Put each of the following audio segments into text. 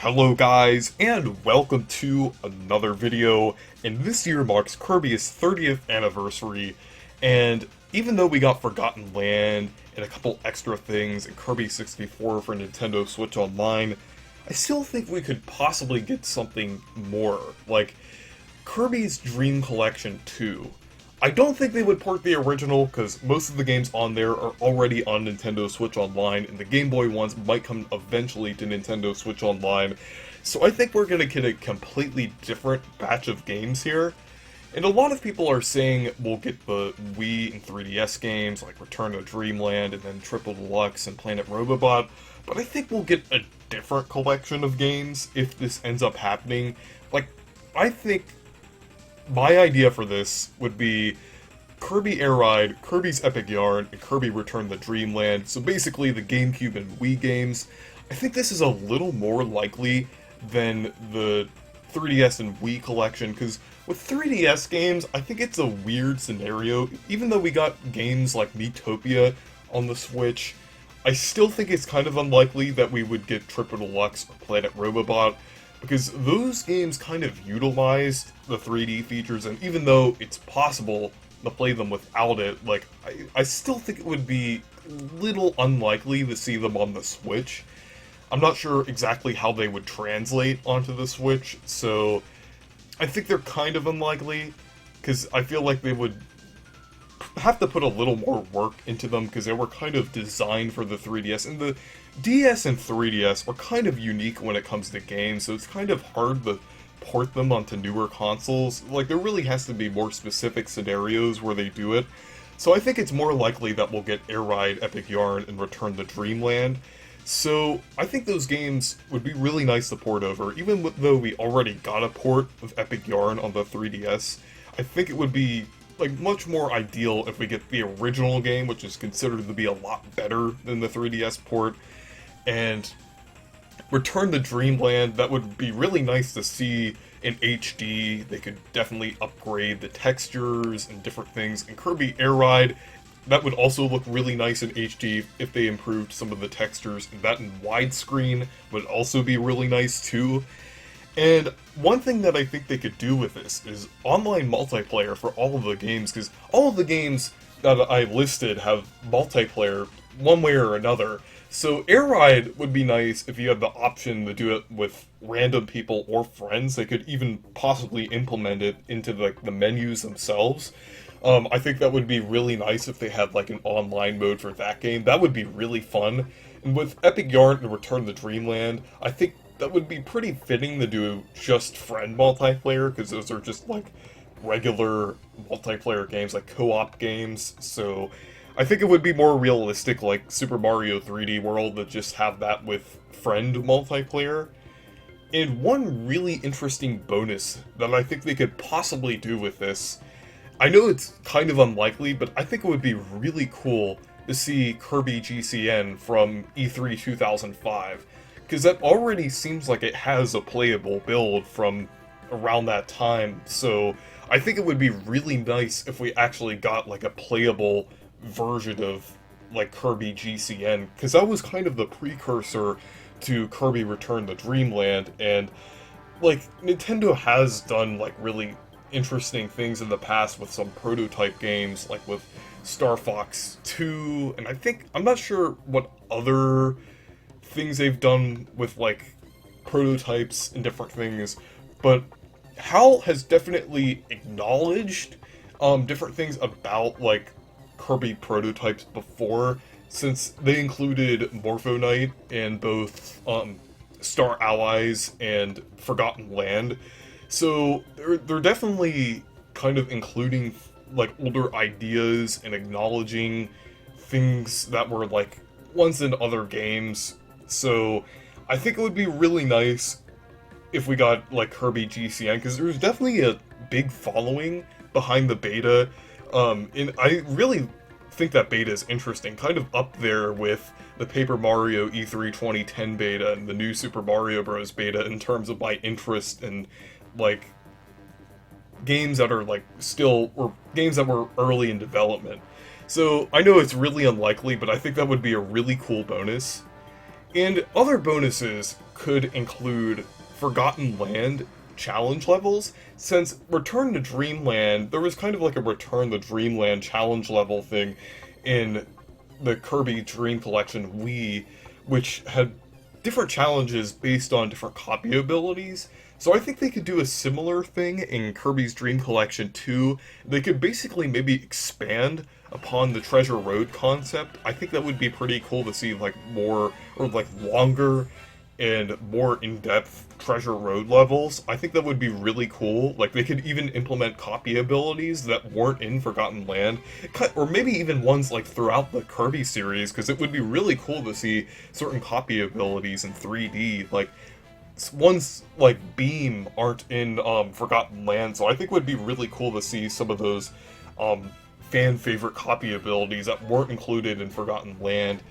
Hello guys, and welcome to another video, and this year marks Kirby's 30th anniversary, and even though we got Forgotten Land and a couple extra things in Kirby 64 for Nintendo Switch Online, I still think we could possibly get something more, like Kirby's Dream Collection 2. I don't think they would port the original, because most of the games on there are already on Nintendo Switch Online, and the Game Boy ones might come eventually to Nintendo Switch Online. So I think we're going to get a completely different batch of games here. And a lot of people are saying we'll get the Wii and 3DS games, like Return to Dreamland, and then Triple Deluxe and Planet Robobot, but I think we'll get a different collection of games if this ends up happening. Like, I think my idea for this would be Kirby Air Ride, Kirby's Epic Yarn, and Kirby Return to Dreamland, so basically the GameCube and Wii games. I think this is a little more likely than the 3DS and Wii collection, because with 3DS games, I think it's a weird scenario. Even though we got games like Miitopia on the Switch, I still think it's kind of unlikely that we would get Triple Deluxe or Planet Robobot, because those games kind of utilized the 3D features, and even though it's possible to play them without it, like, I still think it would be a little unlikely to see them on the Switch. I'm not sure exactly how they would translate onto the Switch, so I think they're kind of unlikely, because I feel like they would have to put a little more work into them, because they were kind of designed for the 3DS, and the DS and 3DS are kind of unique when it comes to games, so it's kind of hard to port them onto newer consoles. Like, there really has to be more specific scenarios where they do it. So I think it's more likely that we'll get Air Ride, Epic Yarn, and Return to Dreamland. So I think those games would be really nice to port over, even though we already got a port of Epic Yarn on the 3DS. I think it would be like much more ideal if we get the original game, which is considered to be a lot better than the 3DS port, and Return to Dreamland. That would be really nice to see in HD. They could definitely upgrade the textures and different things. And Kirby Air Ride, that would also look really nice in HD if they improved some of the textures. And that in widescreen would also be really nice too. And one thing that I think they could do with this is online multiplayer for all of the games, because all of the games that I listed have multiplayer one way or another. So Air Ride would be nice if you had the option to do it with random people or friends. They could even possibly implement it into the menus themselves. I think that would be really nice if they had like an online mode for that game. That would be really fun. And with Epic Yarn and Return to Dreamland, I think that would be pretty fitting to do just friend multiplayer, because those are just like regular multiplayer games, like co-op games. So I think it would be more realistic, like Super Mario 3D World, to just have that with friend multiplayer. And one really interesting bonus that I think they could possibly do with this, I know it's kind of unlikely, but I think it would be really cool to see Kirby GCN from E3 2005. Because that already seems like it has a playable build from around that time, so I think it would be really nice if we actually got like a playable version of like Kirby GCN, because that was kind of the precursor to Kirby Return to Dreamland, and like Nintendo has done like really interesting things in the past with some prototype games, like with Star Fox 2, and I'm not sure what other things they've done with like prototypes and different things, but HAL has definitely acknowledged different things about like Kirby prototypes before, since they included Morpho Knight in both Star Allies and Forgotten Land. So they're definitely kind of including like older ideas and acknowledging things that were like once in other games. So I think it would be really nice if we got like Kirby GCN, because there's definitely a big following behind the beta. And I really think that beta is interesting, kind of up there with the Paper Mario E3 2010 beta and the new Super Mario Bros. Beta in terms of my interest in like games that are like still, or games that were early in development. So I know it's really unlikely, but I think that would be a really cool bonus. And other bonuses could include Forgotten Land challenge levels, since Return to Dreamland, there was kind of like a Return to Dreamland challenge level thing in the Kirby Dream Collection Wii, which had different challenges based on different copy abilities. So I think they could do a similar thing in Kirby's Dream Collection 2. They could basically maybe expand upon the Treasure Road concept. I think that would be pretty cool to see like more or like longer and more in-depth Treasure Road levels. I think that would be really cool. Like, they could even implement copy abilities that weren't in Forgotten Land, or maybe even ones like throughout the Kirby series, because it would be really cool to see certain copy abilities in 3D. Like, ones like Beam aren't in Forgotten Land, so I think it would be really cool to see some of those fan favorite copy abilities that weren't included in Forgotten Land.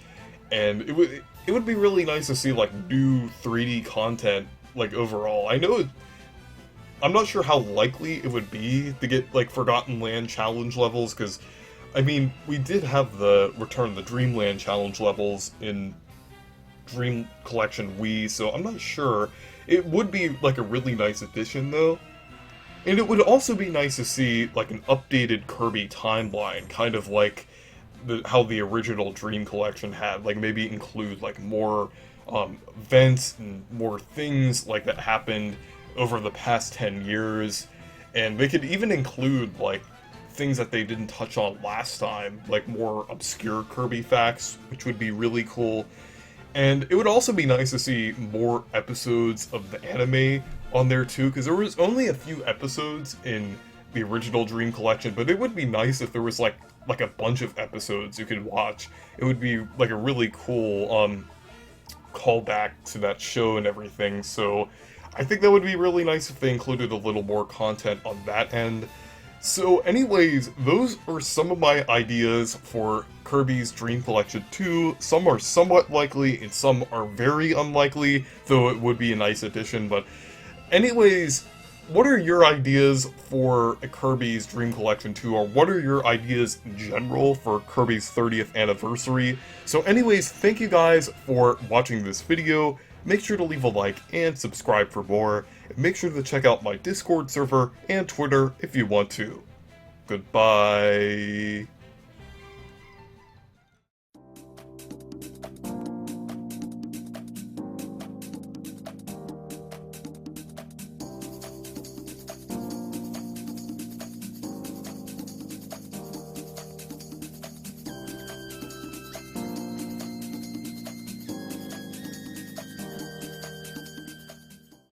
And it would be really nice to see like new 3D content like overall. I'm not sure how likely it would be to get like Forgotten Land challenge levels, because I mean, we did have the Return to Dreamland challenge levels in Dream Collection Wii, so I'm not sure. It would be like a really nice addition though. And it would also be nice to see like an updated Kirby timeline, kind of like how the original Dream Collection had. Like maybe include like more events and more things like that happened over the past 10 years. And they could even include like things that they didn't touch on last time, like more obscure Kirby facts, which would be really cool. And it would also be nice to see more episodes of the anime on there too, because there was only a few episodes in the original Dream Collection, but it would be nice if there was like a bunch of episodes you could watch. It would be like a really cool callback to that show and everything, so I think that would be really nice if they included a little more content on that end. So anyways, those are some of my ideas for Kirby's Dream Collection 2. Some are somewhat likely, and some are very unlikely, though it would be a nice addition. But anyways, what are your ideas for Kirby's Dream Collection 2, or what are your ideas in general for Kirby's 30th anniversary? So anyways, thank you guys for watching this video. Make sure to leave a like and subscribe for more. And make sure to check out my Discord server and Twitter if you want to. Goodbye.